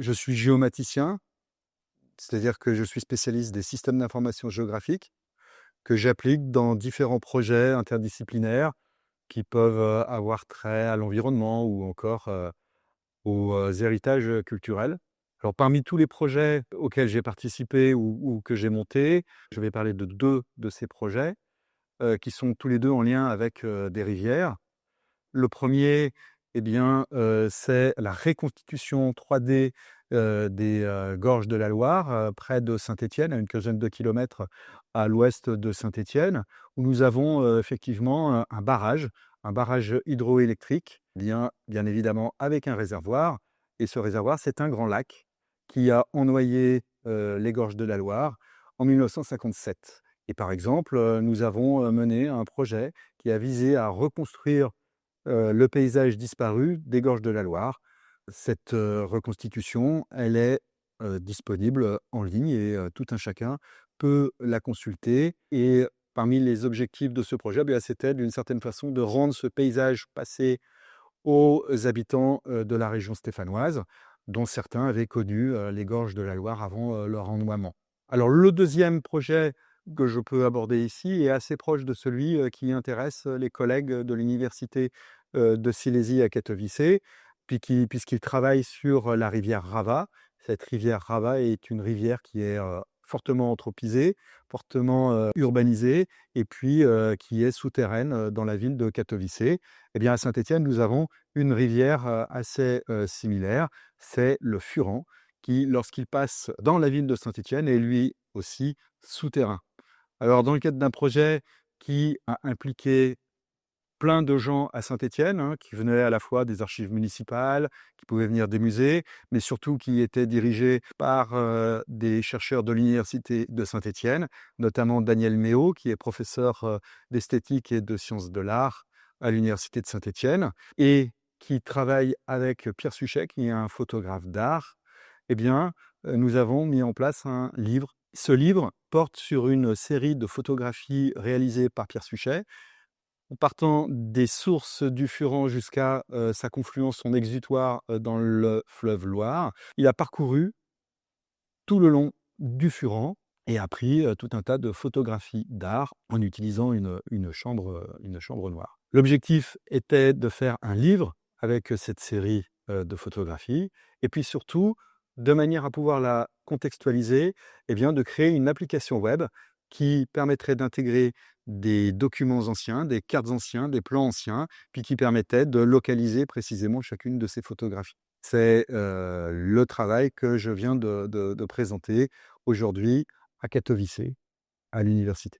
je suis géomaticien, c'est-à-dire que je suis spécialiste des systèmes d'information géographique que j'applique dans différents projets interdisciplinaires qui peuvent avoir trait à l'environnement ou encore aux héritages culturels. Alors parmi tous les projets auxquels j'ai participé ou que j'ai montés, je vais parler de 2 de ces projets qui sont tous les 2 en lien avec des rivières. Le premier, eh bien, c'est la reconstitution 3D des gorges de la Loire, près de Saint-Étienne, à une quinzaine de kilomètres à l'ouest de Saint-Étienne, où nous avons effectivement un barrage hydroélectrique, bien évidemment avec un réservoir. Et ce réservoir, c'est un grand lac qui a ennoyé les gorges de la Loire en 1957. Et par exemple, nous avons mené un projet qui a visé à reconstruire le paysage disparu des gorges de la Loire. Cette reconstitution, elle est disponible en ligne et tout un chacun peut la consulter. Et parmi les objectifs de ce projet, bien, c'était d'une certaine façon de rendre ce paysage passé aux habitants de la région stéphanoise, dont certains avaient connu les gorges de la Loire avant leur ennoiement. Alors le deuxième projet que je peux aborder ici est assez proche de celui qui intéresse les collègues de l'université de Silésie à Katowice, puisqu'ils travaillent sur la rivière Rava. Cette rivière Rava est une rivière qui est fortement anthropisée, fortement urbanisée, et puis qui est souterraine dans la ville de Katowice. Eh bien, à Saint-Étienne, nous avons une rivière assez similaire, c'est le Furan, qui, lorsqu'il passe dans la ville de Saint-Étienne, est lui aussi souterrain. Alors, dans le cadre d'un projet qui a impliqué plein de gens à Saint-Étienne, hein, qui venaient à la fois des archives municipales, qui pouvaient venir des musées, mais surtout qui étaient dirigés par des chercheurs de l'université de Saint-Étienne, notamment Daniel Méot, qui est professeur d'esthétique et de sciences de l'art à l'université de Saint-Étienne, et qui travaille avec Pierre Suchet, qui est un photographe d'art. Eh bien, nous avons mis en place un livre. Ce livre porte sur une série de photographies réalisées par Pierre Suchet, en partant des sources du Furan jusqu'à sa confluence, son exutoire dans le fleuve Loire. Il a parcouru tout le long du Furan et a pris tout un tas de photographies d'art en utilisant une chambre noire. L'objectif était de faire un livre avec cette série de photographies et puis surtout, de manière à pouvoir la contextualiser, eh bien, de créer une application web qui permettrait d'intégrer des documents anciens, des cartes anciens, des plans anciens, puis qui permettait de localiser précisément chacune de ces photographies. C'est le travail que je viens de présenter aujourd'hui à Katowice, à l'université.